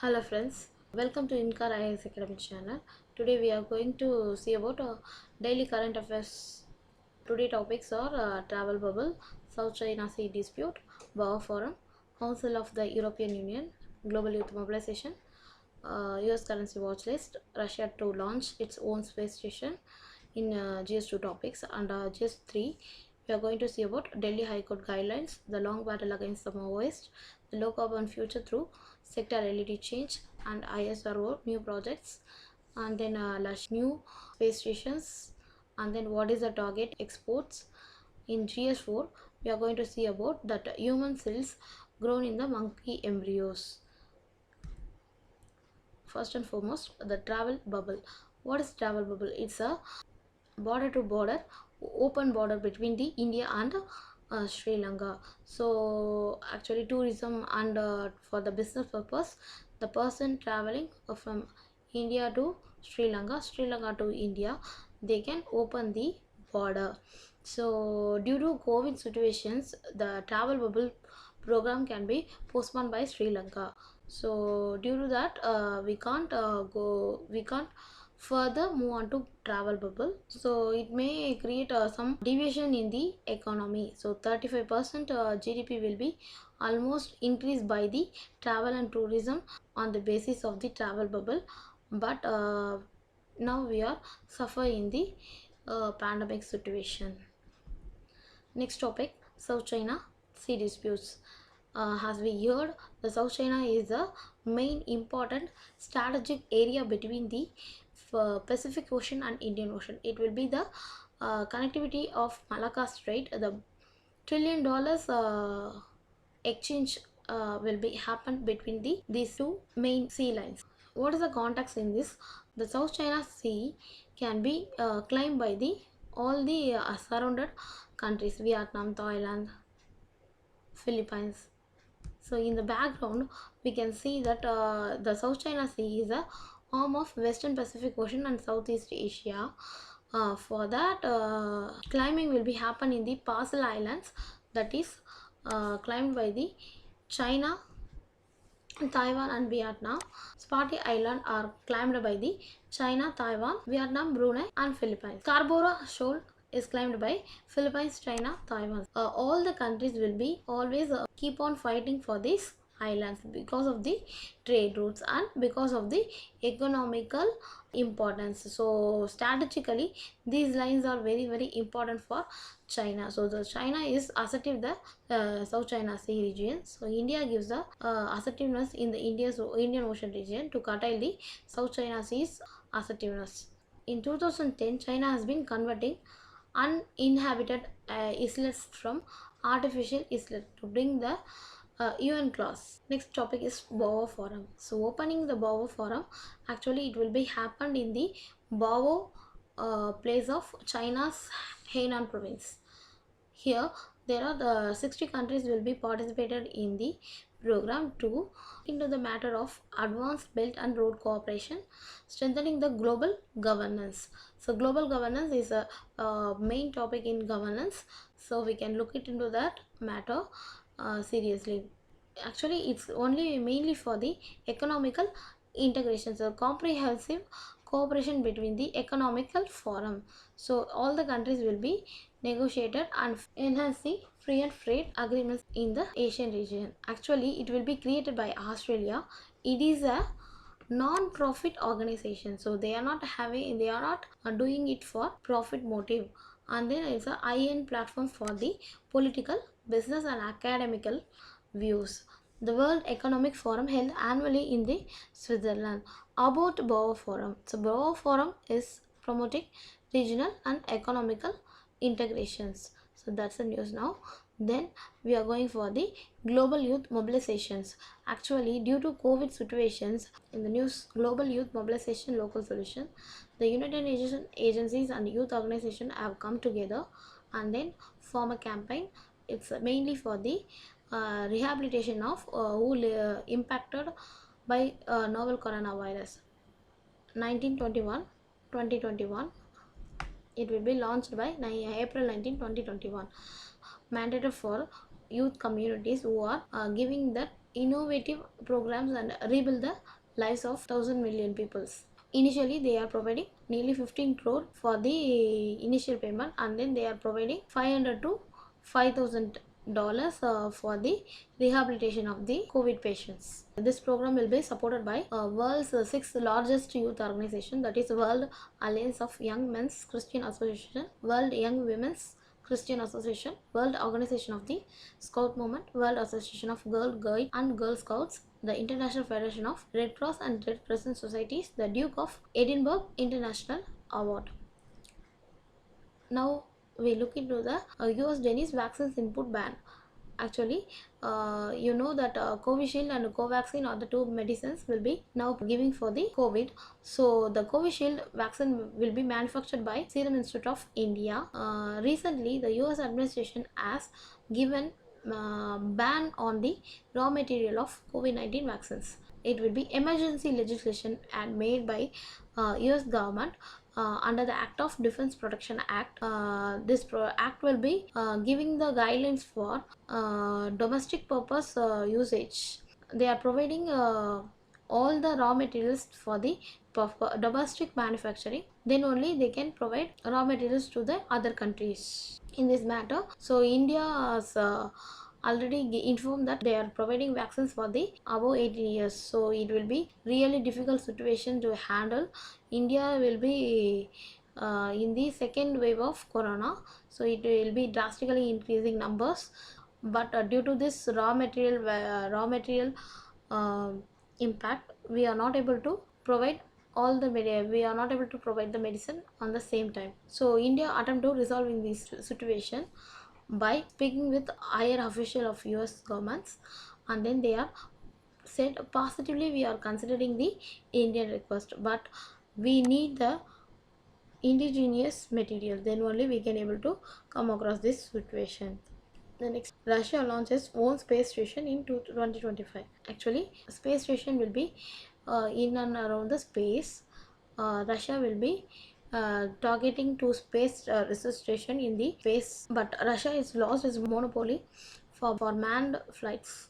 Hello friends, welcome to Incar IAS Academic channel. Today we are going to see about daily current affairs. Today topics are travel bubble, South China Sea dispute, Boao Forum, Council of the European Union, Global Youth Mobilization, US currency watch list, Russia to launch its own space station in GS2 topics, and GS3 we are going to see about Delhi High Court guidelines, the long battle against the Maoists, the low carbon future through sector LED change, and ISRO new projects, and then Lush new space stations, and then what is the target exports. In GS4 we are going to see about that human cells grown in the monkey embryos. First and foremost, the travel bubble. What is travel bubble? It's a border to border open border between the India and Sri Lanka. So actually tourism and for the business purpose, the person traveling from India to Sri Lanka to India, they can open the border. So due to COVID situations, the travel bubble program can be postponed by Sri Lanka. So due to that, we can't further move on to travel bubble. So it may create some deviation in the economy. So 35% GDP will be almost increased by the travel and tourism on the basis of the travel bubble. But now we are suffering the pandemic situation. Next topic, South China Sea disputes. As we heard, the South China is the main important strategic area between the Pacific Ocean and Indian Ocean. It will be the connectivity of Malacca Strait. The $1 trillion exchange will be happen between these two main sea lines. What is the context in this? The South China Sea can be claimed by the all the surrounded countries: Vietnam, Thailand, Philippines. So in the background we can see that the South China Sea is a arm of Western Pacific Ocean and Southeast Asia. For that, climbing will be happen in the Parcel Islands, that is climbed by the China, Taiwan and Vietnam. Spratly Island are climbed by the China, Taiwan, Vietnam, Brunei and Philippines. Scarborough Shoal is climbed by Philippines, China, Taiwan. All the countries will be always keep on fighting for these islands because of the trade routes and because of the economical importance. So strategically these lines are very important for China. So the China is assertive the South China Sea region. So India gives the assertiveness in the Indian Ocean region to curtail the South China Sea's assertiveness. In 2010, China has been converting uninhabited islets from artificial islet to bring the UN clause. Next topic is Boao Forum. So opening the Boao Forum, actually it will be happened in the Boao place of China's Hainan province. Here there are the 60 countries will be participated in the program to into the matter of advanced belt and road cooperation, strengthening the global governance. So global governance is a main topic in governance, so we can look it into that matter seriously. Actually it's only mainly for the economical integration, so comprehensive cooperation between the economical forum. So all the countries will be negotiated and enhance the free and trade agreements in the Asian region. Actually it will be created by Australia. It is a non-profit organization, so they are not doing it for profit motive, and then it's a IN platform for the political, business and academical views. The World Economic Forum held annually in the Switzerland. About Boao Forum. So Boao Forum is promoting regional and economical integrations. So that's the news now. Then we are going for the global youth mobilizations. Actually due to COVID situations, in the news, global youth mobilization local solution, the United Nations agencies and youth organization have come together and then form a campaign. It's mainly for the rehabilitation of who impacted by novel coronavirus 2021. It will be launched by April 19, 2021. Mandated for youth communities who are giving that innovative programs and rebuild the lives of 1,000 million peoples. Initially, they are providing nearly 15 crore for the initial payment, and then they are providing 500 to $5,000 for the rehabilitation of the COVID patients. This program will be supported by world's sixth largest youth organization, that is World Alliance of Young Men's Christian Association, World Young Women's Christian Association, World Organization of the Scout Movement, World Association of Girl Guide and Girl Scouts, the International Federation of Red Cross and Red Crescent Societies, the Duke of Edinburgh International Award. Now we look into the US Chinese vaccines input ban. Actually, you know that Covishield and Covaxin are the two medicines will be now giving for the COVID. So the Covishield vaccine will be manufactured by Serum Institute of India. Recently, the US administration has given ban on the raw material of COVID-19 vaccines. It will be emergency legislation and made by US government under the Act of Defense Production Act. This act will be giving the guidelines for domestic purpose usage. They are providing all the raw materials for the domestic manufacturing, then only they can provide raw materials to the other countries in this matter. So India has already informed that they are providing vaccines for the above 18 years, so it will be really difficult situation to handle. India will be in the second wave of corona, so it will be drastically increasing numbers. But due to this raw material impact, we are not able to provide we are not able to provide the medicine on the same time. So India attempt to resolving this situation by speaking with higher official of US governments, and then they are said positively we are considering the Indian request, but we need the indigenous material, then only we can able to come across this situation. The next, Russia launches own space station in 2025. Actually, space station will be in and around the space. Russia will be targeting to space research station in the space, but Russia is lost its monopoly for manned flights,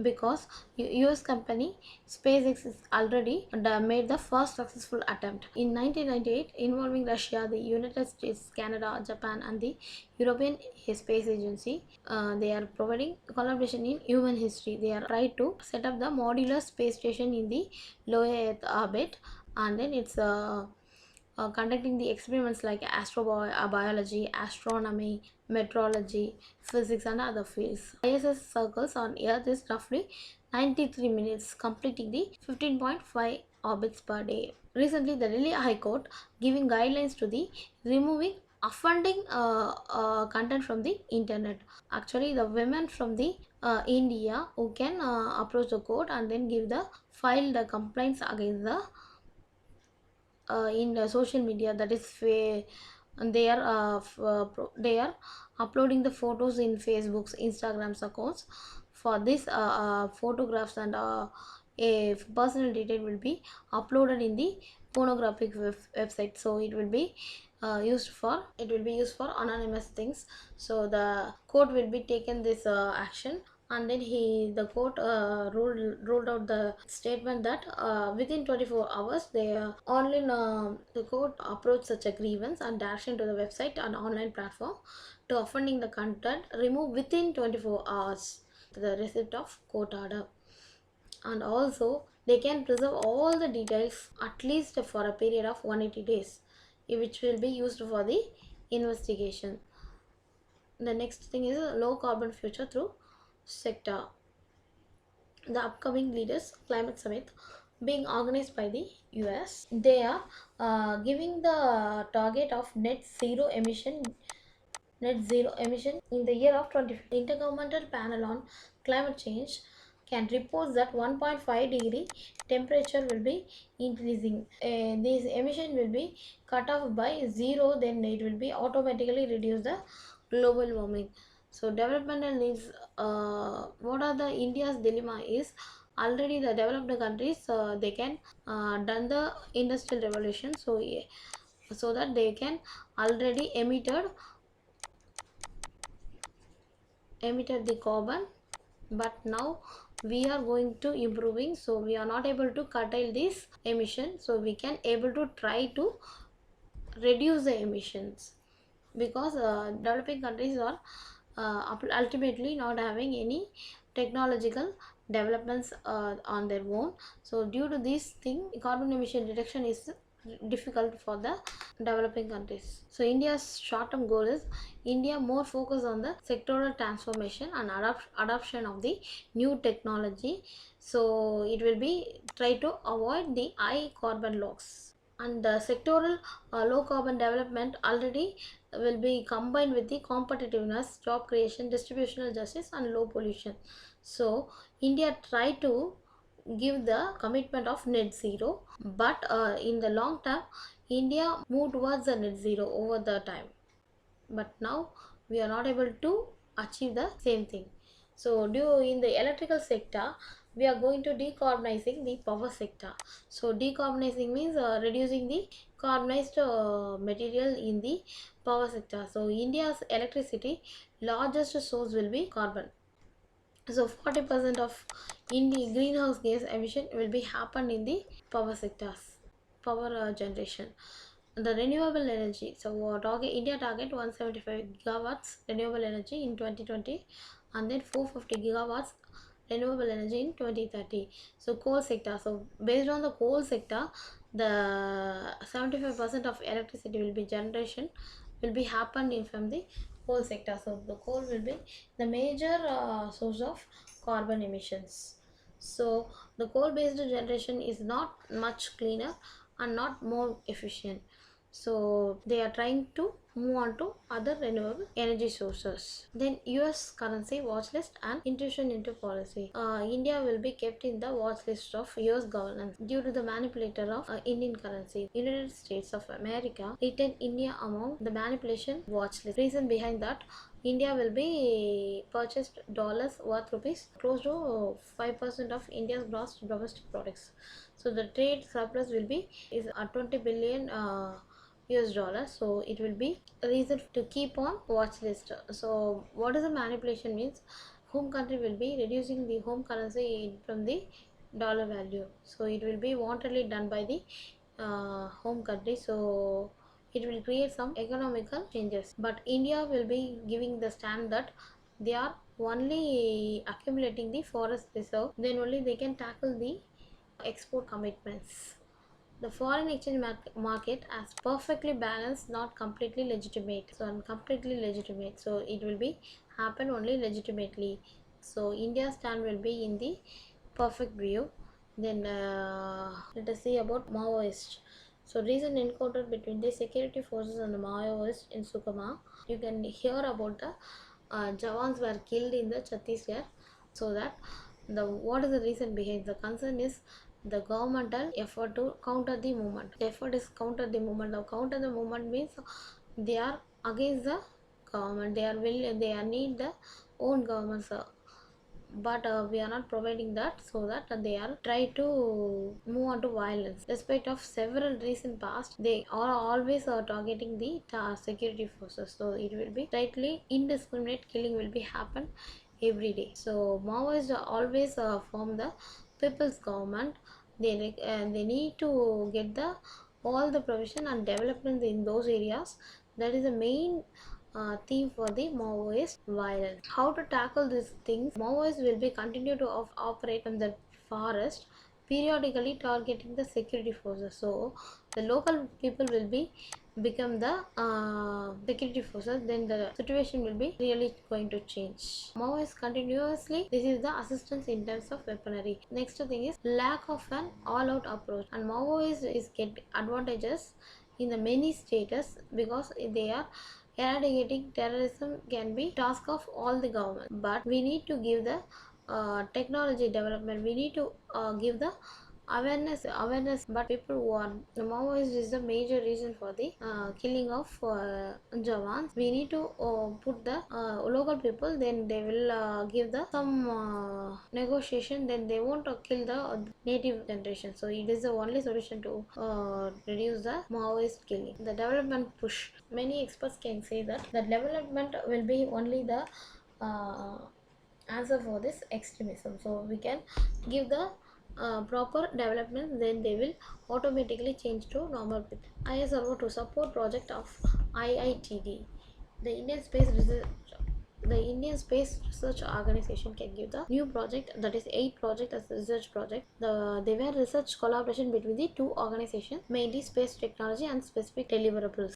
because US company SpaceX is already made the first successful attempt in 1998 involving Russia, the United States, Canada, Japan and the European Space Agency. They are providing collaboration in human history. They are trying to set up the modular space station in the low Earth orbit, and then it's conducting the experiments like astrobiology, astronomy, meteorology, physics and other fields. ISS circles on Earth is roughly 93 minutes, completing the 15.5 orbits per day. Recently, the Delhi High Court giving guidelines to the removing offending content from the internet. Actually, the women from the India who can approach the court and then give the file the complaints against the in social media, that is and they are uploading the photos in Facebook's, Instagram's accounts. For this photographs and a personal detail will be uploaded in the pornographic website, so it will be used for anonymous things. So the court will be taken this action, and then the court ruled out the statement that within 24 hours the court approached such a grievance and direction to the website and online platform to offending the content remove within 24 hours the receipt of court order. And also they can preserve all the details at least for a period of 180 days, which will be used for the investigation. The next thing is a low carbon future through sector. The upcoming leaders climate summit being organized by the US, they are giving the target of net zero emission in the year of 2050. Intergovernmental panel on climate change can report that 1.5-degree temperature will be increasing. This emission will be cut off by zero, then it will be automatically reduce the global warming. So developmental needs, what are the India's dilemma is, already the developed countries they can done the industrial revolution, so that they can already emitted the carbon but now we are going to improving, so we are not able to curtail this emission, so we can able to try to reduce the emissions, because developing countries are ultimately not having any technological developments on their own. So due to this thing, carbon emission reduction is difficult for the developing countries. So India's short-term goal is India more focus on the sectoral transformation and adoption of the new technology. So it will be try to avoid the high carbon loss, and the sectoral low carbon development already will be combined with the competitiveness, job creation, distributional justice, and low pollution. So India try to give the commitment of net zero, but in the long term India moved towards the net zero over the time, but now we are not able to achieve the same thing. So due in the electrical sector, we are going to decarbonizing the power sector. So decarbonizing means reducing the carbonized material in the power sector. So India's electricity largest source will be carbon. So 40% of India greenhouse gas emission will be happen in the power sectors, power generation. The renewable energy. So India target 175 gigawatts renewable energy in 2020, and then 450 gigawatts renewable energy in 2030. So coal sector. So based on the coal sector, the 75% of electricity will be generation will be happened in from the coal sector. So the coal will be the major source of carbon emissions. So the coal based generation is not much cleaner and not more efficient, so they are trying to move on to other renewable energy sources. Then US currency watch list and intrusion into policy. India will be kept in the watch list of US governance due to the manipulator of Indian currency. United States of America retained India among the manipulation watch list. Reason behind that, India will be purchased dollars worth rupees close to 5% of India's gross domestic products. So the trade surplus will be is 20 billion US dollars. So it will be a reason to keep on watch list. So what is the manipulation means? Home country will be reducing the home currency from the dollar value. So it will be wantedly done by the home country. So it will create some economical changes. But India will be giving the stand that they are only accumulating the forest reserve, then only they can tackle the export commitments. The foreign exchange market as perfectly balanced, not completely legitimate. So completely legitimate. So it will be happen only legitimately. So India's stand will be in the perfect view. Then let us see about Maoist. So recent encounter between the security forces and the Maoists in Sukama. You can hear about the Jawans were killed in the Chhattisgarh. So that the what is the reason behind the concern is the governmental effort to counter the movement. The effort is counter the movement. Now counter the movement means they are against the government. They are need the own governments. But we are not providing that, so that they are try to move on to violence. Despite of several recent past, they are always targeting the security forces. So it will be slightly indiscriminate killing will be happen every day. So Maoists always form the people's government. They need to get the all the provision and development in those areas. That is the main theme for the Maoist violence. How to tackle these things? Maoists will be continue to operate in the forest, periodically targeting the security forces. So the local people will be become the security forces. Then the situation will be really going to change. Maoists continuously. This is the assistance in terms of weaponry. Next thing is lack of an all-out approach, and Maoists is get advantages in the many status because they are eradicating terrorism can be task of all the government, but we need to give the technology development. We need to give the awareness. But people who are the Maoists is the major reason for the killing of Jawans. We need to put the local people, then they will give the some negotiation, then they won't kill the native generation. So it is the only solution to reduce the Maoist killing. The development push. Many experts can say that the development will be only the answer for this extremism. So we can give the proper development, then they will automatically change to normal people. ISRO to support project of IITD, the Indian Space Research. The Indian Space Research Organization can give the new project, that is 8 project as a research project. They were research collaboration between the two organizations, mainly space technology and specific deliverables.